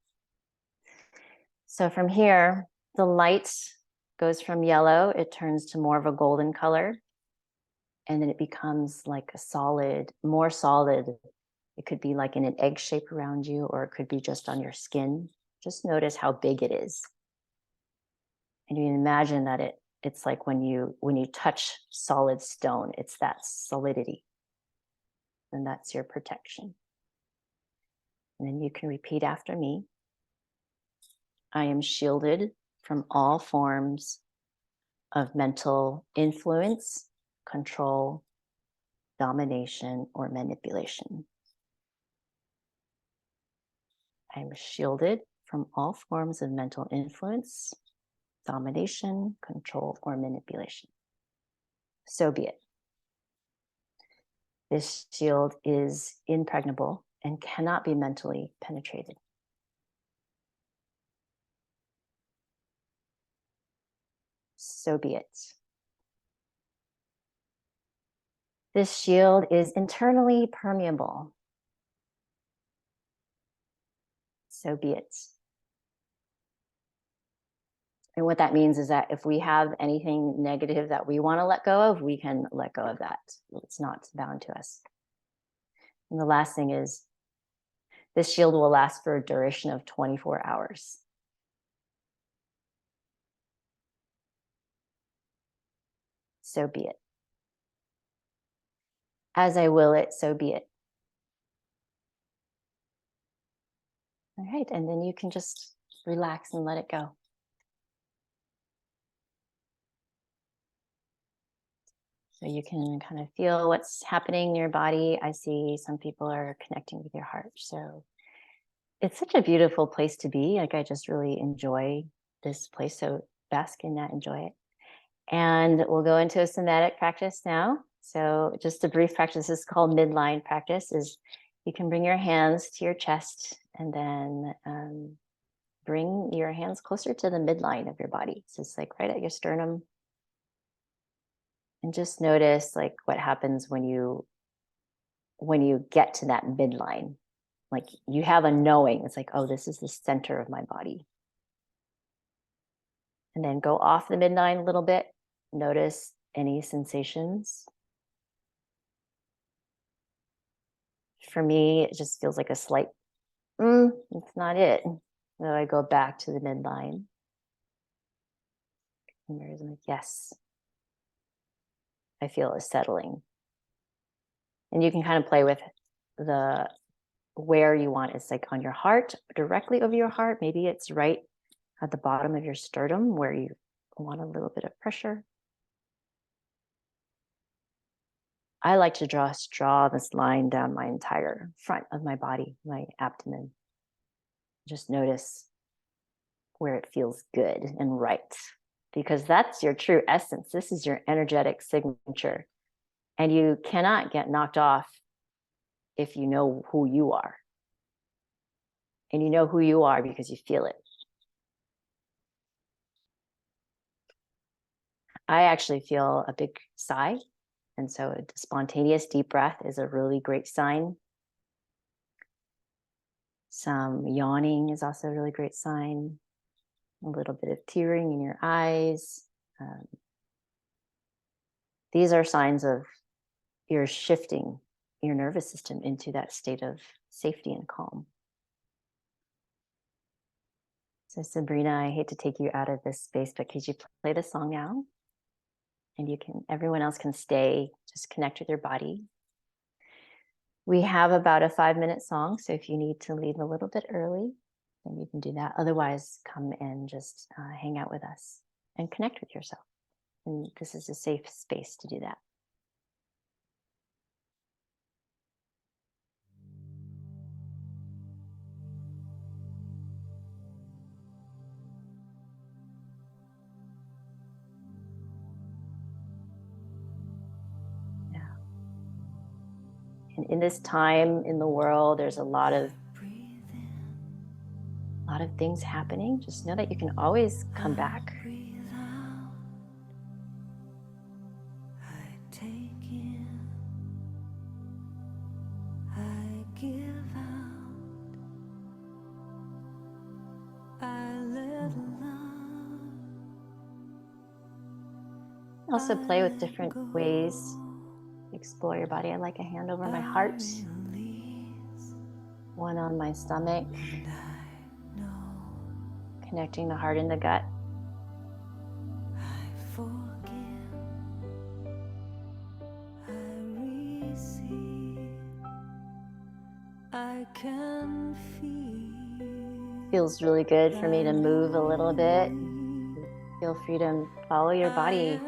So from here, the light goes from yellow, it turns to more of a golden color. And then it becomes like a solid, more solid. It could be like in an egg shape around you, or it could be just on your skin. Just notice how big it is. And you imagine that it's like when you touch solid stone, it's that solidity. And that's your protection. And then you can repeat after me. I am shielded from all forms of mental influence, control, domination, or manipulation. I am shielded from all forms of mental influence, domination, control, or manipulation. So be it. This shield is impregnable and cannot be mentally penetrated. So be it. This shield is internally permeable. So be it. And what that means is that if we have anything negative that we want to let go of, we can let go of that. It's not bound to us. And the last thing is, this shield will last for a duration of 24 hours. So be it. As I will it, so be it. All right, and then you can just relax and let it go. So you can kind of feel what's happening in your body. I see some people are connecting with your heart. So it's such a beautiful place to be. Like, I just really enjoy this place. So bask in that, enjoy it. And we'll go into a somatic practice now. So just a brief practice is called midline practice. Is you can bring your hands to your chest and then bring your hands closer to the midline of your body. So it's like right at your sternum. And just notice like what happens when you get to that midline. Like you have a knowing. It's like, oh, this is the center of my body. And then go off the midline a little bit. Notice any sensations. For me, it just feels like a slight, it's not it. So I go back to the midline. And there's like, yes. I feel a settling. And you can kind of play with the where you want. It's like on your heart, directly over your heart. Maybe it's right at the bottom of your sternum where you want a little bit of pressure. I like to draw this line down my entire front of my body, my abdomen. Just notice where it feels good and right, because that's your true essence. This is your energetic signature. And you cannot get knocked off if you know who you are. And you know who you are because you feel it. I actually feel a big sigh. And so a spontaneous deep breath is a really great sign. Some yawning is also a really great sign. A little bit of tearing in your eyes. These are signs of you're shifting your nervous system into that state of safety and calm. So Sabrina, I hate to take you out of this space, but could you play the song now? And everyone else can stay, just connect with your body. We have about a 5-minute song. So if you need to leave a little bit early, then you can do that. Otherwise, come and just hang out with us and connect with yourself. And this is a safe space to do that. And in this time in the world, there's a lot of things happening. Just know that you can always come back. Also play with different ways. Explore your body. I like a hand over my heart, one on my stomach, connecting the heart and the gut. I can feel feels really good for me to move a little bit. Feel free to follow your body.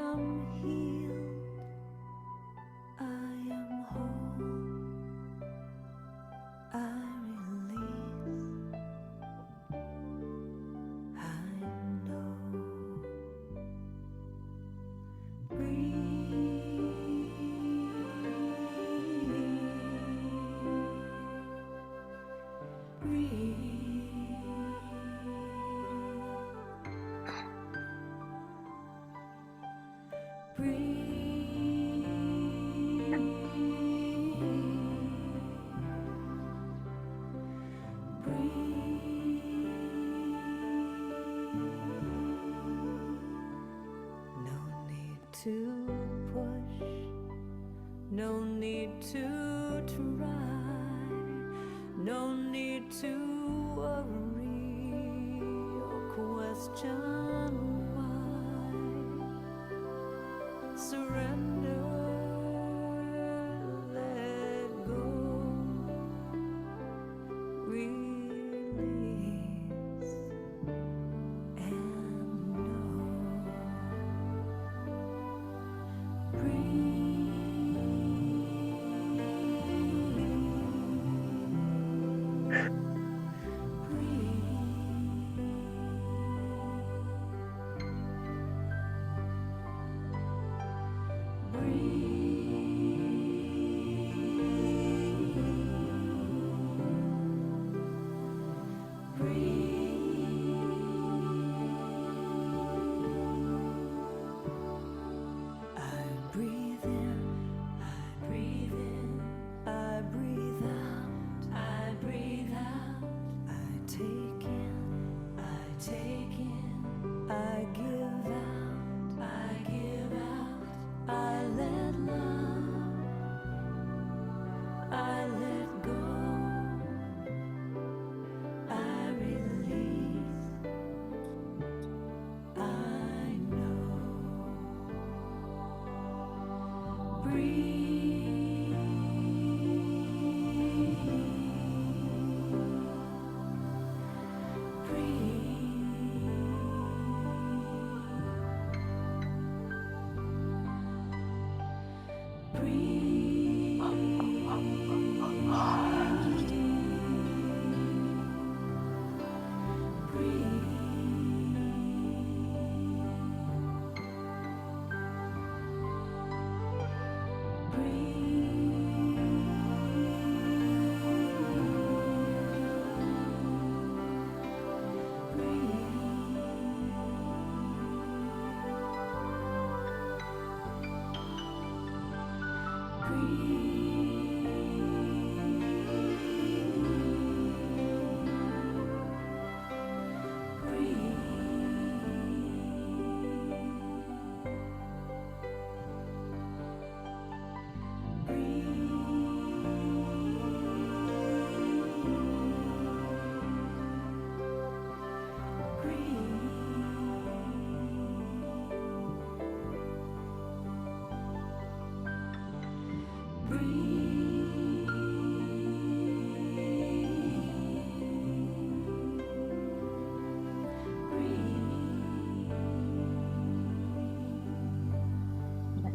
To push, no need to try, no need to worry or question why. Surrender, let go, release, and know.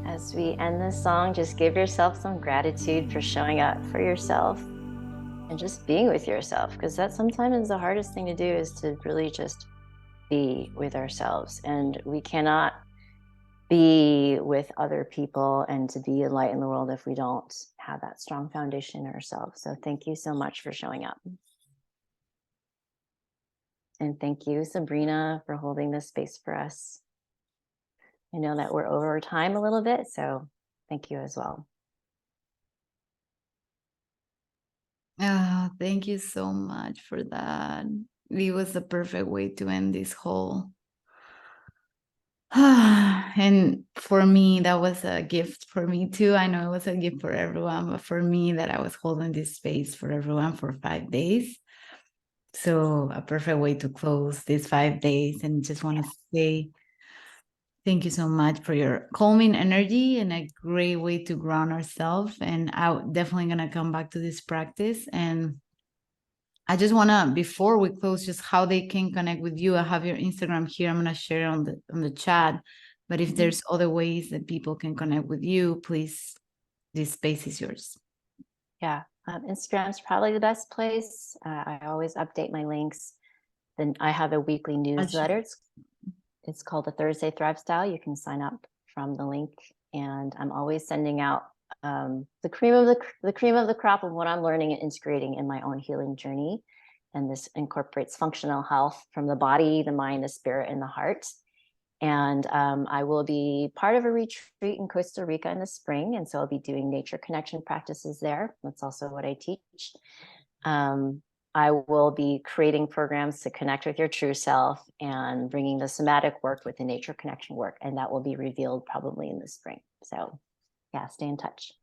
As we end this song, just give yourself some gratitude for showing up for yourself and just being with yourself, because that's sometimes the hardest thing to do, is to really just be with ourselves. And we cannot be with other people and to be a light in the world if we don't have that strong foundation in ourselves. So thank you so much for showing up. And thank you, Sabrina, for holding this space for us. I know that we're over time a little bit, so thank you as well. Oh, thank you so much for that. It was the perfect way to end this whole. And for me, that was a gift for me too. I know it was a gift for everyone, but for me, that I was holding this space for everyone for 5 days. So a perfect way to close these 5 days. And just want to say thank you so much for your calming energy and a great way to ground ourselves. And I'm definitely going to come back to this practice. And I just want to, before we close, just how they can connect with you. I have your Instagram here. I'm going to share it on the chat. But if there's other ways that people can connect with you, please, this space is yours. Yeah, Instagram's probably the best place. I always update my links. Then I have a weekly newsletter. It's called the Thursday Thrive Style. You can sign up from the link, and I'm always sending out the cream of the crop of what I'm learning and integrating in my own healing journey. And this incorporates functional health from the body, the mind, the spirit, and the heart. And I will be part of a retreat in Costa Rica in the spring. And so I'll be doing nature connection practices there. That's also what I teach. I will be creating programs to connect with your true self and bringing the somatic work with the nature connection work. And that will be revealed probably in the spring. So yeah, stay in touch.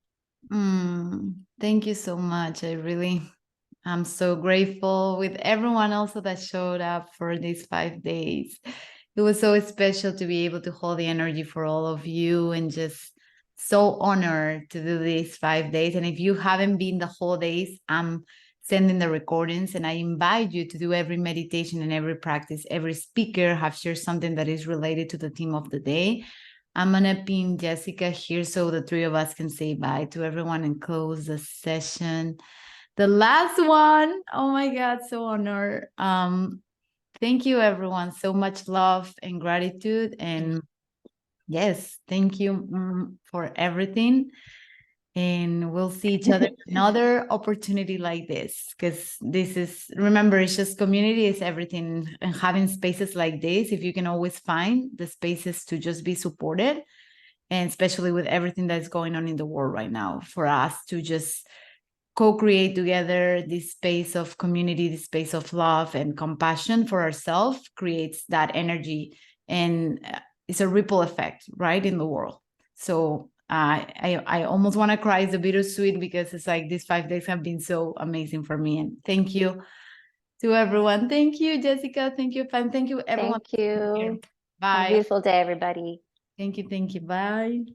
Thank you so much. I'm so grateful with everyone also that showed up for these 5 days. It was so special to be able to hold the energy for all of you, and just so honored to do these 5 days. And if you haven't been the whole days, I'm sending the recordings, and I invite you to do every meditation and every practice. Every speaker have shared something that is related to the theme of the day. I'm gonna pin Jessica here so the three of us can say bye to everyone and close the session. The last one, oh my God, so honored. Thank you, everyone. So much love and gratitude. And yes, thank you for everything. And we'll see each other another opportunity like this, because this is, remember, it's just community is everything. And having spaces like this, if you can always find the spaces to just be supported, and especially with everything that's going on in the world right now, for us to just co-create together this space of community, this space of love and compassion for ourselves, creates that energy, and it's a ripple effect right in the world. So I almost want to cry. It's a bittersweet, because it's like these 5 days have been so amazing for me. And thank you to everyone. Thank you, Jessica. Thank you, Pan. Thank you, everyone. Thank you. Bye. Have a beautiful day, everybody. Thank you. Bye.